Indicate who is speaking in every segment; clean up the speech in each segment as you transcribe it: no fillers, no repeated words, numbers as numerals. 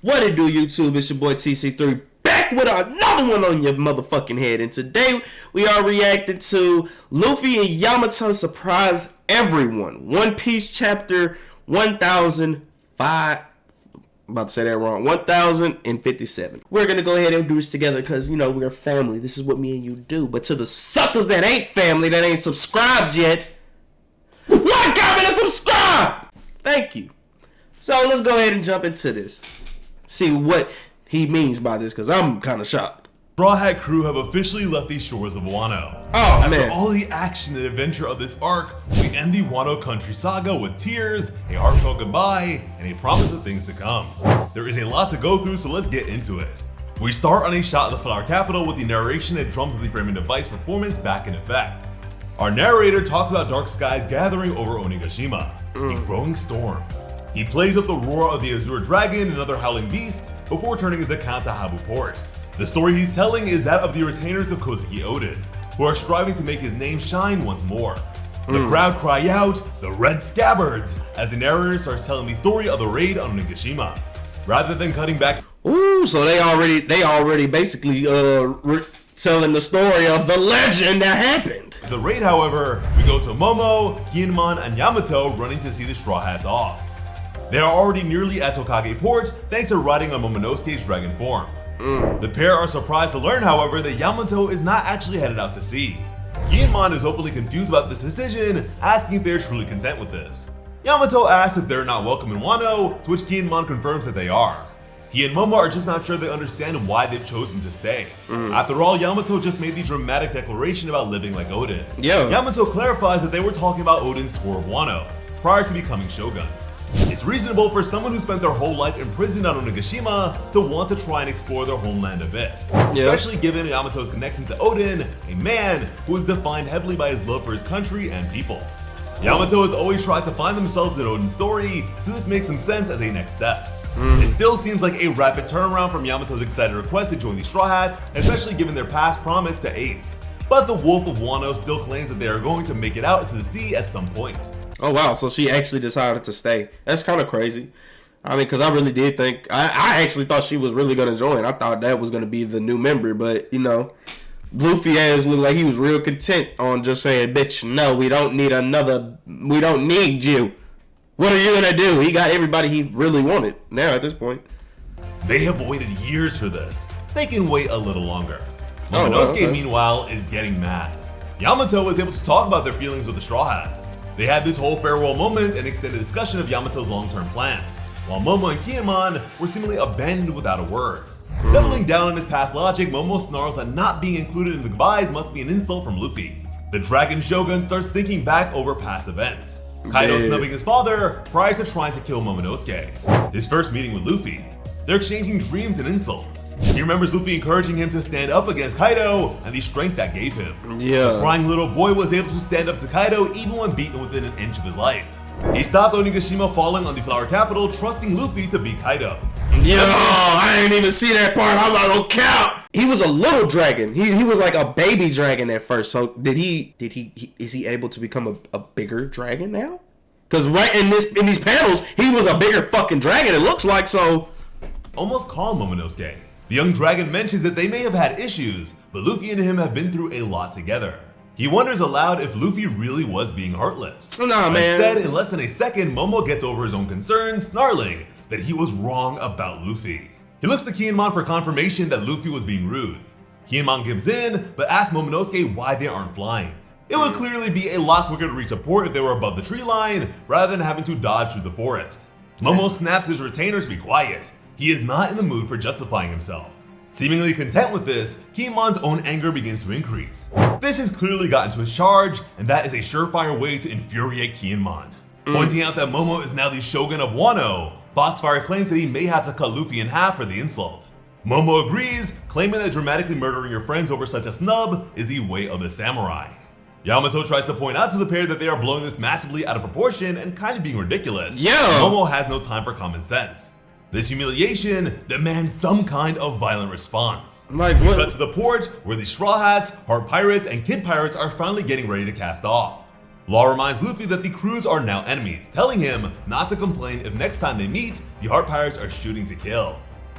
Speaker 1: What it do, YouTube? It's your boy TC3 back with another one on your motherfucking head. And today we are reacting to Luffy and Yamato surprise everyone. One Piece chapter 1005. I'm about to say that wrong. 1057. We're going to go ahead and do this together because, you know, we're family. This is what me and you do. But to the suckers that ain't family, that ain't subscribed yet, like, comment, and subscribe! Thank you. So let's go ahead and jump into this. See what he means by this, because I'm kind of shocked.
Speaker 2: Straw Hat crew have officially left the shores of Wano.
Speaker 1: Oh,
Speaker 2: After
Speaker 1: man.
Speaker 2: all the action and adventure of this arc, we end the Wano country saga with tears, a heartfelt goodbye, and a promise of things to come. There is a lot to go through, so let's get into it. We start on a shot of the flower capital with the narration and drums of the framing device performance back in effect. Our narrator talks about dark skies gathering over Onigashima, a growing storm. He plays up the roar of the Azure Dragon and other howling beasts before turning his account to Habu Port. The story he's telling is that of the retainers of Kozuki Oden, who are striving to make his name shine once more. The crowd cry out, "The Red Scabbards," as the narrator starts telling the story of the raid on Onigashima. Rather than cutting back,
Speaker 1: So they already basically telling the story of the legend that happened.
Speaker 2: the raid, however, we go to Momo, Kinemon, and Yamato running to see the Straw Hats off. They are already nearly at Tokage Port thanks to riding on Momonosuke's dragon form. The pair are surprised to learn, however, that Yamato is not actually headed out to sea. Kinemon is openly confused about this decision, asking if they are truly content with this. Yamato asks if they're not welcome in Wano, to which Kinemon confirms that they are. He and Momo are just not sure they understand why they've chosen to stay. After all, Yamato just made the dramatic declaration about living like Oden.
Speaker 1: Yeah.
Speaker 2: Yamato clarifies that they were talking about Oden's tour of Wano, prior to becoming Shogun. It's reasonable for someone who spent their whole life imprisoned on Onigashima to want to try and explore their homeland a bit. Especially given Yamato's connection to Oden, a man who is defined heavily by his love for his country and people. Yamato has always tried to find themselves in Oden's story, so this makes some sense as a next step. It still seems like a rapid turnaround from Yamato's excited request to join the Straw Hats, especially given their past promise to Ace. But the Wolf of Wano still claims that they are going to make it out into the sea at some point.
Speaker 1: Oh wow, so she actually decided to stay. That's kind of crazy. I mean, because I really did think, I actually thought she was really going to join. I thought that was going to be the new member, but you know, Luffy ass looked like he was real content on just saying, bitch, no, we don't need you. What are you going to do? He got everybody he really wanted now at this point.
Speaker 2: They have waited years for this. They can wait a little longer.
Speaker 1: Oh,
Speaker 2: Momonosuke,
Speaker 1: okay.
Speaker 2: meanwhile, is getting mad. Yamato was able to talk about their feelings with the Straw Hats. They had this whole farewell moment and extended discussion of Yamato's long-term plans, while Momo and Kinemon were seemingly abandoned without a word. Doubling down on his past logic, Momo snarls that not being included in the goodbyes must be an insult from Luffy. The Dragon Shogun starts thinking back over past events. Kaido snubbing his father prior to trying to kill Momonosuke. His first meeting with Luffy. They're exchanging dreams and insults. He remembers Luffy encouraging him to stand up against Kaido and the strength that gave him. The crying little boy was able to stand up to Kaido even when beaten within an inch of his life. He stopped Onigashima falling on the flower capital, trusting Luffy to beat Kaido.
Speaker 1: Yo, I didn't even see that part. I'm not gonna count. He was a little dragon. He was like a baby dragon at first. So is he able to become a bigger dragon now? Because right in these panels, he was a bigger fucking dragon, it looks like. So
Speaker 2: almost calm Momonosuke. The young dragon mentions that they may have had issues, but Luffy and him have been through a lot together. He wonders aloud if Luffy really was being heartless.
Speaker 1: Nah, man.
Speaker 2: Instead, in less than a second, Momo gets over his own concerns, snarling that he was wrong about Luffy. He looks to Kinemon for confirmation that Luffy was being rude. Kinemon gives in, but asks Momonosuke why they aren't flying. It would clearly be a lot quicker to reach a port if they were above the tree line, rather than having to dodge through the forest. Momo snaps his retainers to be quiet. He is not in the mood for justifying himself. Seemingly content with this, Kinemon's own anger begins to increase. This has clearly gotten to his charge, and that is a surefire way to infuriate Kinemon. Pointing out that Momo is now the Shogun of Wano, Foxfire claims that he may have to cut Luffy in half for the insult. Momo agrees, claiming that dramatically murdering your friends over such a snub is the way of the samurai. Yamato tries to point out to the pair that they are blowing this massively out of proportion and kind of being ridiculous. Momo has no time for common sense. This humiliation demands some kind of violent response.
Speaker 1: Like
Speaker 2: we
Speaker 1: what?
Speaker 2: cut to the port where the Straw Hats, Heart Pirates, and Kid Pirates are finally getting ready to cast off. Law reminds Luffy that the crews are now enemies, telling him not to complain if next time they meet, the Heart Pirates are shooting to kill.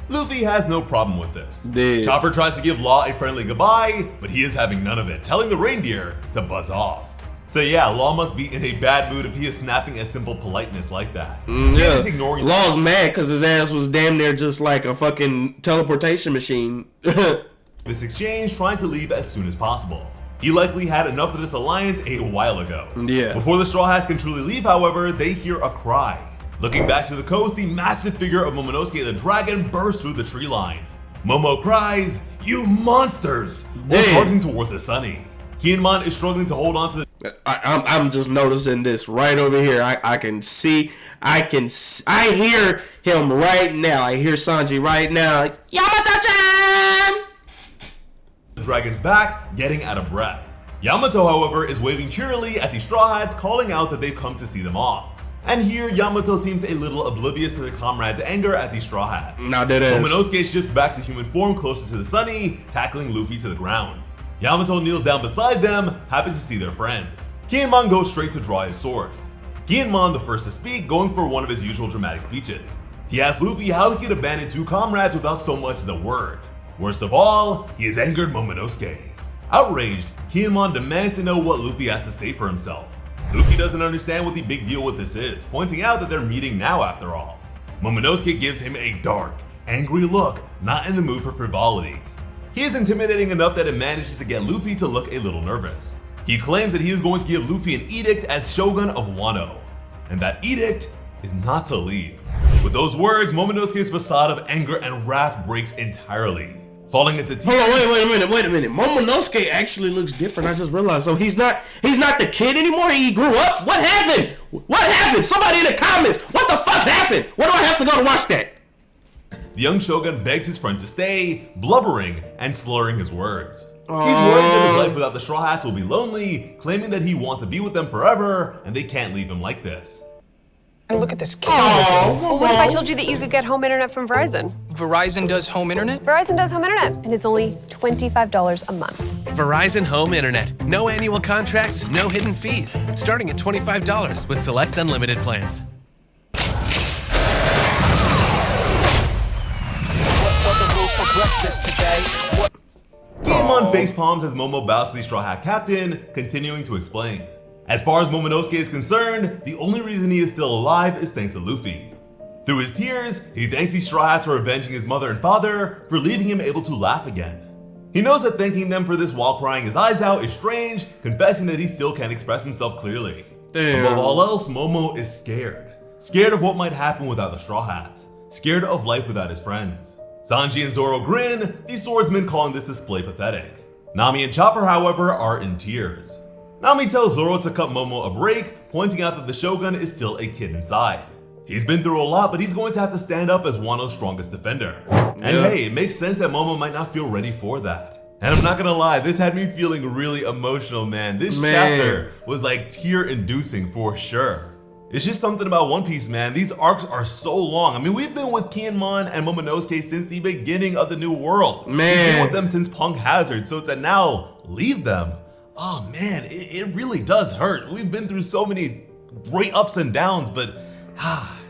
Speaker 2: Luffy has no problem with this.
Speaker 1: Dude.
Speaker 2: Chopper tries to give Law a friendly goodbye, but he is having none of it, telling the reindeer to buzz off. So yeah, Law must be in a bad mood if he is snapping a simple politeness like that.
Speaker 1: Yeah.
Speaker 2: Is ignoring
Speaker 1: Law's mad because his ass was damn near just like a fucking teleportation machine.
Speaker 2: this exchange, trying to leave as soon as possible. He likely had enough of this alliance a while ago.
Speaker 1: Yeah.
Speaker 2: Before the Straw Hats can truly leave, however, they hear a cry. Looking back to the coast, the massive figure of Momonosuke the dragon bursts through the tree line. Momo cries, "You monsters!" while charging towards the Sunny. Kinemon is struggling to hold on to the...
Speaker 1: I'm just noticing this right over here. I can see, I hear him right now. I hear Sanji right now. Yamato-chan!
Speaker 2: The dragon's back, getting out of breath. Yamato, however, is waving cheerily at the Straw Hats, calling out that they've come to see them off. And here, Yamato seems a little oblivious to their comrades' anger at the Straw Hats.
Speaker 1: Now that is.
Speaker 2: Momonosuke shifts back to human form closer to the Sunny, tackling Luffy to the ground. Yamato kneels down beside them, happy to see their friend. Kinemon goes straight to draw his sword. Kinemon, the first to speak, going for one of his usual dramatic speeches. He asks Luffy how he could abandon two comrades without so much as a word. Worst of all, he has angered Momonosuke. Outraged, Kinemon demands to know what Luffy has to say for himself. Luffy doesn't understand what the big deal with this is, pointing out that they're meeting now after all. Momonosuke gives him a dark, angry look, not in the mood for frivolity. He is intimidating enough that it manages to get Luffy to look a little nervous. He claims that he is going to give Luffy an edict as Shogun of Wano, and that edict is not to leave. With those words, Momonosuke's facade of anger and wrath breaks entirely. Falling into tears.
Speaker 1: Hold on, wait a minute. Momonosuke actually looks different. I just realized. So he's not the kid anymore. He grew up. What happened? What happened? Somebody in the comments. What the fuck happened? Where do I have to go to watch that?
Speaker 2: The young Shogun begs his friend to stay, blubbering and slurring his words. He's worried that his life without the Straw Hats will be lonely, claiming that he wants to be with them forever and they can't leave him like this.
Speaker 3: And look at this kid.
Speaker 4: Well, what if I told you that you could get home internet from Verizon?
Speaker 3: Verizon does home internet?
Speaker 4: Verizon does home internet, and it's only $25 a month.
Speaker 5: Verizon Home Internet. No annual contracts, no hidden fees. Starting at $25 with select unlimited plans.
Speaker 6: What's on the rules for breakfast today?
Speaker 2: Kinemon facepalms as Momo bows to the Straw Hat Captain, continuing to explain. As far as Momonosuke is concerned, the only reason he is still alive is thanks to Luffy. Through his tears, he thanks the Straw Hats for avenging his mother and father, for leaving him able to laugh again. He knows that thanking them for this while crying his eyes out is strange, confessing that he still can't express himself clearly.
Speaker 1: Damn.
Speaker 2: Above all else, Momo is scared. Scared of what might happen without the Straw Hats. Scared of life without his friends. Sanji and Zoro grin, the swordsman calling this display pathetic. Nami and Chopper, however, are in tears. Nami tells Zoro to cut Momo a break, pointing out that the Shogun is still a kid inside. He's been through a lot, but he's going to have to stand up as Wano's strongest defender. And hey, it makes sense that Momo might not feel ready for that. And I'm not gonna lie, this had me feeling really emotional, man. This chapter was like tear-inducing for sure. It's just something about One Piece, man. These arcs are so long. I mean, we've been with Kinemon and Momonosuke since the beginning of the New World. We've been with them since Punk Hazard, so to now leave them, oh man, it really does hurt. We've been through so many great ups and downs, but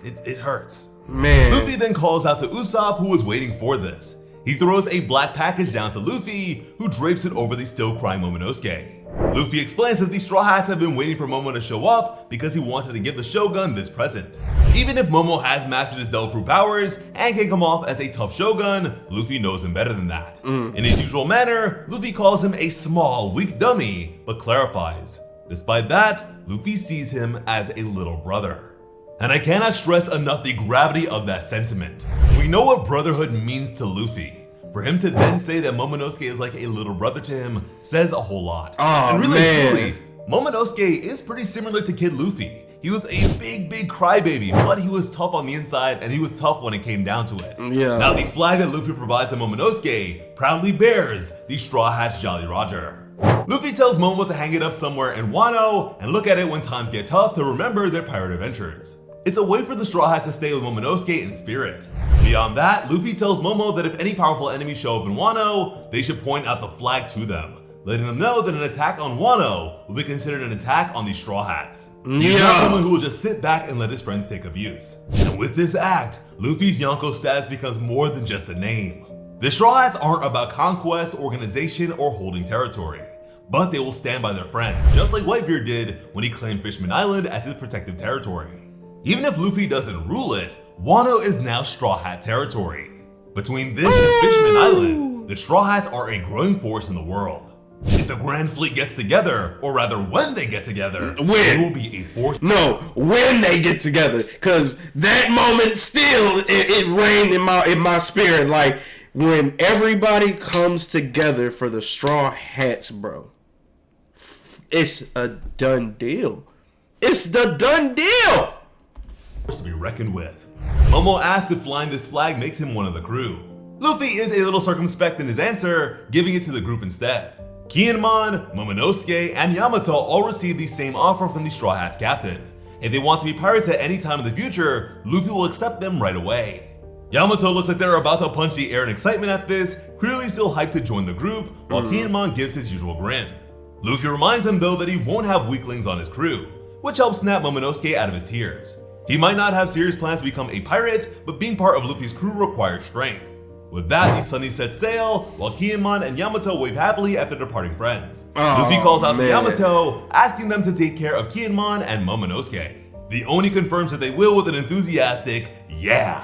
Speaker 2: it hurts.
Speaker 1: Man.
Speaker 2: Luffy then calls out to Usopp, who was waiting for this. He throws a black package down to Luffy, who drapes it over the still crying Momonosuke. Luffy explains that the Straw Hats have been waiting for Momo to show up because he wanted to give the Shogun this present. Even if Momo has mastered his Devil Fruit powers and can come off as a tough Shogun, Luffy knows him better than that. In his usual manner, Luffy calls him a small, weak dummy, but clarifies. Despite that, Luffy sees him as a little brother. And I cannot stress enough the gravity of that sentiment. We know what brotherhood means to Luffy. For him to then say that Momonosuke is like a little brother to him says a whole lot. And really truly, Momonosuke is pretty similar to Kid Luffy. He was a big crybaby, but he was tough on the inside and he was tough when it came down to it. Now the flag that Luffy provides to Momonosuke proudly bears the Straw Hat's Jolly Roger. Luffy tells Momo to hang it up somewhere in Wano and look at it when times get tough to remember their pirate adventures. It's a way for the Straw Hats to stay with Momonosuke in spirit. Beyond that, Luffy tells Momo that if any powerful enemies show up in Wano, they should point out the flag to them. letting them know that an attack on Wano will be considered an attack on the Straw Hats. He's not someone who will just sit back and let his friends take abuse. And with this act, Luffy's Yonko status becomes more than just a name. The Straw Hats aren't about conquest, organization, or holding territory, but they will stand by their friends, just like Whitebeard did when he claimed Fishman Island as his protective territory. Even if Luffy doesn't rule it, Wano is now Straw Hat territory. Between this and Fishman Island, the Straw Hats are a growing force in the world. If the Grand Fleet gets together, or rather when they get together, they will be a force.
Speaker 1: No, when they get together, because that moment still it reigned in my spirit. Like when everybody comes together for the Straw Hats, bro. It's a done deal. It's the done deal.
Speaker 2: To be reckoned with. Momo asks if flying this flag makes him one of the crew. Luffy is a little circumspect in his answer, giving it to the group instead. Kinemon, Momonosuke, and Yamato all receive the same offer from the Straw Hats captain. If they want to be pirates at any time in the future, Luffy will accept them right away. Yamato looks like they're about to punch the air in excitement at this, clearly still hyped to join the group, while Kinemon gives his usual grin. Luffy reminds him though that he won't have weaklings on his crew, which helps snap Momonosuke out of his tears. He might not have serious plans to become a pirate, but being part of Luffy's crew requires strength. With that, the Sunny set sail, while Kinemon and Yamato wave happily after departing friends. Luffy calls out to Yamato, asking them to take care of Kinemon and Momonosuke. The Oni confirms that they will with an enthusiastic, yeah.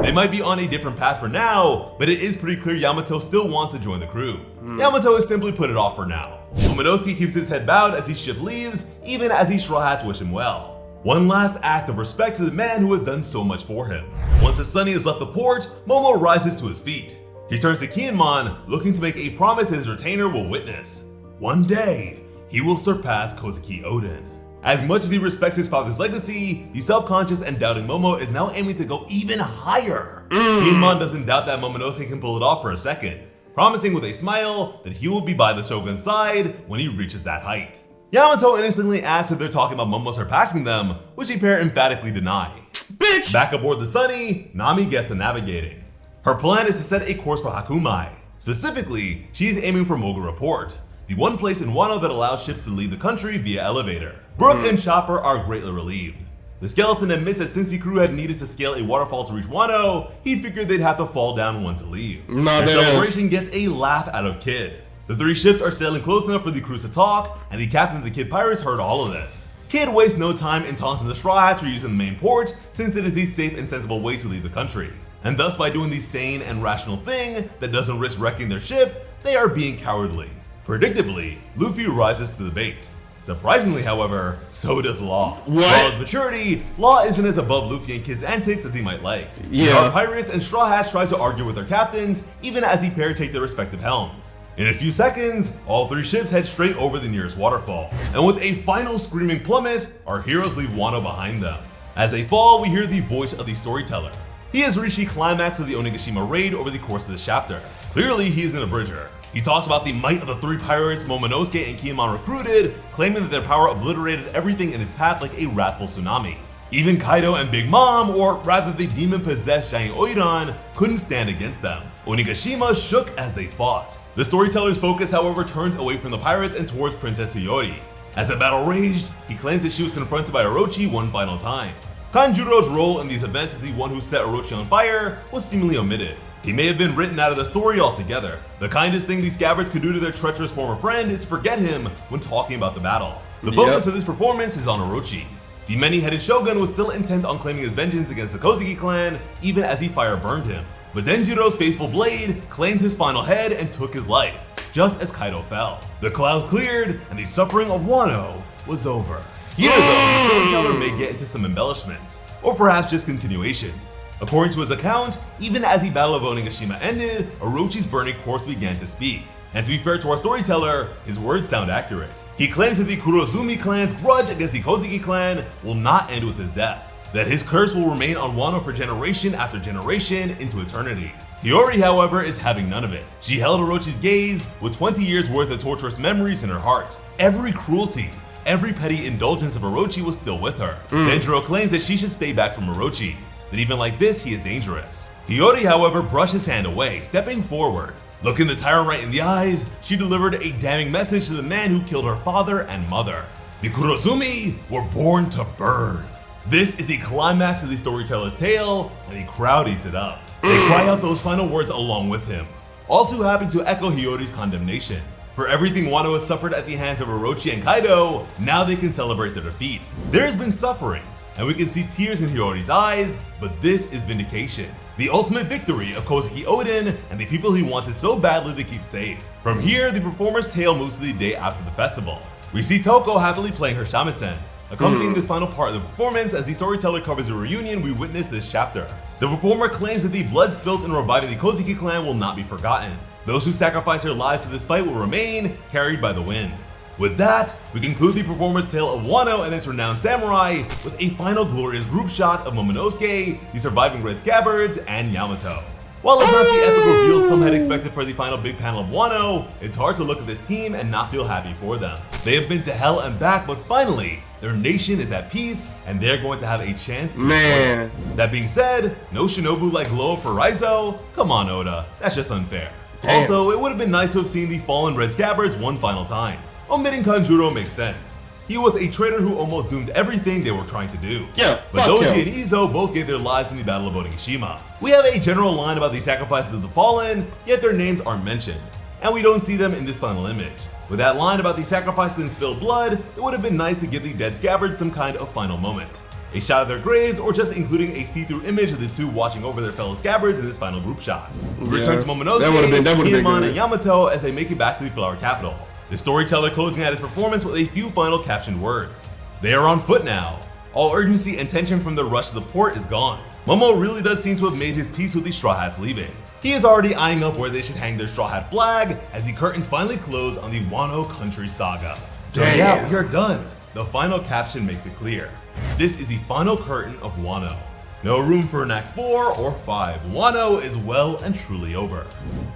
Speaker 2: They might be on a different path for now, but it is pretty clear Yamato still wants to join the crew. Yamato has simply put it off for now. Momonosuke keeps his head bowed as his ship leaves, even as his Straw Hats wish him well. One last act of respect to the man who has done so much for him. Once the Sunny has left the port, Momo rises to his feet. He turns to Kinemon, looking to make a promise his retainer will witness. One day, he will surpass Kozuki Oden. As much as he respects his father's legacy, the self-conscious and doubting Momo is now aiming to go even higher. Kinemon doesn't doubt that Momonosuke can pull it off for a second, promising with a smile that he will be by the Shogun's side when he reaches that height. Yamato innocently asks if they're talking about Momo surpassing them, which the pair emphatically deny.
Speaker 1: Bitch!
Speaker 2: Back aboard the Sunny, Nami gets to navigating. Her plan is to set a course for Hakumai. Specifically, she is aiming for Mogura Port, the one place in Wano that allows ships to leave the country via elevator. Brook and Chopper are greatly relieved. The skeleton admits that since the crew had needed to scale a waterfall to reach Wano, he figured they'd have to fall down one to leave. Their celebration gets a laugh out of Kid. The three ships are sailing close enough for the crews to talk, and the captain of the Kid Pirates heard all of this. Kid wastes no time in taunting the Straw Hats for using the main port, since it is the safe and sensible way to leave the country. And thus by doing the sane and rational thing that doesn't risk wrecking their ship, they are being cowardly. Predictably, Luffy rises to the bait. Surprisingly, however, so does Law. For all his maturity, Law isn't as above Luffy and Kid's antics as he might like. Our pirates and Straw Hats try to argue with their captains, even as the pair take their respective helms. In a few seconds, all three ships head straight over the nearest waterfall, and with a final screaming plummet, our heroes leave Wano behind them. As they fall, we hear the voice of the storyteller. He has reached the climax of the Onigashima raid over the course of this chapter. Clearly, he is an abridger. He talks about the might of the three pirates Momonosuke and Kinemon recruited, claiming that their power obliterated everything in its path like a wrathful tsunami. Even Kaido and Big Mom, or rather the demon-possessed giant Oiran, couldn't stand against them. Onigashima shook as they fought. The storyteller's focus, however, turns away from the pirates and towards Princess Hiyori. As the battle raged, he claims that she was confronted by Orochi one final time. Kanjuro's role in these events as the one who set Orochi on fire was seemingly omitted. He may have been written out of the story altogether. The kindest thing these scabbards could do to their treacherous former friend is forget him when talking about the battle. The focus of this performance is on Orochi. The many-headed shogun was still intent on claiming his vengeance against the Kozuki clan, even as he fire burned him. But Denjiro's faithful blade claimed his final head and took his life, just as Kaido fell. The clouds cleared, and the suffering of Wano was over. Here, though, the storyteller may get into some embellishments, or perhaps just continuations. According to his account, even as the Battle of Onigashima ended, Orochi's burning corpse began to speak. And to be fair to our storyteller, his words sound accurate. He claims that the Kurozumi clan's grudge against the Kozuki clan will not end with his death, that his curse will remain on Wano for generation after generation into eternity. Hiyori, however, is having none of it. She held Orochi's gaze with 20 years worth of torturous memories in her heart. Every cruelty, every petty indulgence of Orochi was still with her. Denjiro claims that she should stay back from Orochi, that even like this he is dangerous. Hiyori, however, brushed his hand away, stepping forward. Looking the tyrant right in the eyes, she delivered a damning message to the man who killed her father and mother. The Kurozumi were born to burn. This is a climax of the storyteller's tale, and the crowd eats it up. They cry out those final words along with him, all too happy to echo Hiyori's condemnation. For everything Wano has suffered at the hands of Orochi and Kaido, now they can celebrate their defeat. There has been suffering, and we can see tears in Hiyori's eyes, but this is vindication. The ultimate victory of Kozuki Oden and the people he wanted so badly to keep safe. From here, the performer's tale moves to the day after the festival. We see Toko happily playing her shamisen, accompanying this final part of the performance as the storyteller covers the reunion we witnessed this chapter. The performer claims that the blood spilt in reviving the Kozuki clan will not be forgotten. Those who sacrifice their lives to this fight will remain, carried by the wind. With that, we conclude the performer's tale of Wano and its renowned samurai with a final glorious group shot of Momonosuke, the surviving Red Scabbards, and Yamato. While it's not the epic reveal some had expected for the final big panel of Wano, it's hard to look at this team and not feel happy for them. They have been to hell and back, but finally, their nation is at peace, and they're going to have a chance to enjoy it. That being said, no Shinobu like Glow for Raizo? Come on, Oda, that's just unfair. Damn. Also, it would have been nice to have seen the fallen Red Scabbards one final time. Omitting Kanjuro makes sense. He was a traitor who almost doomed everything they were trying to do.
Speaker 1: Yeah,
Speaker 2: but Doji and Izo both gave their lives in the Battle of Onigashima. We have a general line about the sacrifices of the fallen, yet their names aren't mentioned, and we don't see them in this final image. With that line about the sacrifices and spilled blood, it would have been nice to give the dead Scabbards some kind of final moment. A shot of their graves, or just including a see-through image of the two watching over their fellow Scabbards in this final group shot. We return to Momonosuke, Kinemon, and Yamato as they make it back to the Flower Capital. The storyteller closing out his performance with a few final captioned words. They are on foot now. All urgency and tension from the rush to the port is gone. Momo really does seem to have made his peace with the Straw Hats leaving. He is already eyeing up where they should hang their Straw Hat flag as the curtains finally close on the Wano Country saga. So yeah, we are done. The final caption makes it clear. This is the final curtain of Wano. No room for an Act 4 or 5. Wano is well and truly over.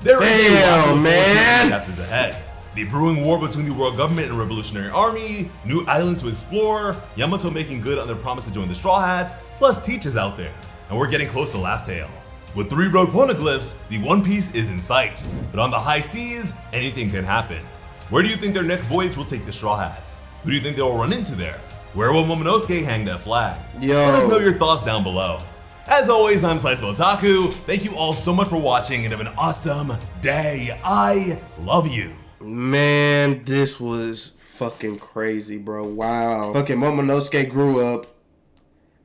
Speaker 2: There is a lot to look forward to in the chapters ahead. The brewing war between the world government and Revolutionary Army, new islands to explore, Yamato making good on their promise to join the Straw Hats, plus Teach is out there, and we're getting close to Laugh Tale. With 3 road poneglyphs, the One Piece is in sight, but on the high seas, anything can happen. Where do you think their next voyage will take the Straw Hats? Who do you think they will run into there? Where will Momonosuke hang that flag? Let us know your thoughts down below. As always, I'm Slice of Otaku. Thank you all so much for watching and have an awesome day. I love you.
Speaker 1: Man, this was fucking crazy, bro. Wow. Fucking Momonosuke grew up.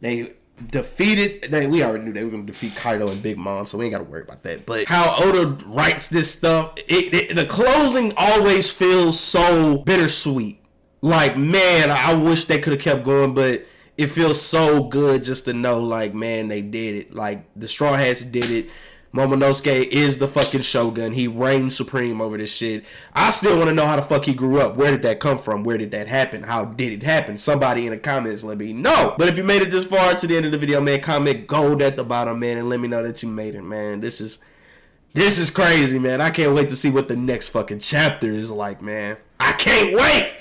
Speaker 1: They defeated. We already knew they were going to defeat Kaido and Big Mom, so we ain't got to worry about that. But how Oda writes this stuff, the closing always feels so bittersweet. Like, man, I wish they could have kept going, but it feels so good just to know, like, man, they did it. Like, the Straw Hats did it. Momonosuke is the fucking shogun. He reigns supreme over this shit. I still want to know how the fuck he grew up. Where did that come from? Where did that happen? How did it happen? Somebody in the comments let me know. But if you made it this far to the end of the video, man, comment gold at the bottom, man, and let me know that you made it, man. This is crazy, man. I can't wait to see what the next fucking chapter is like, man. I can't wait.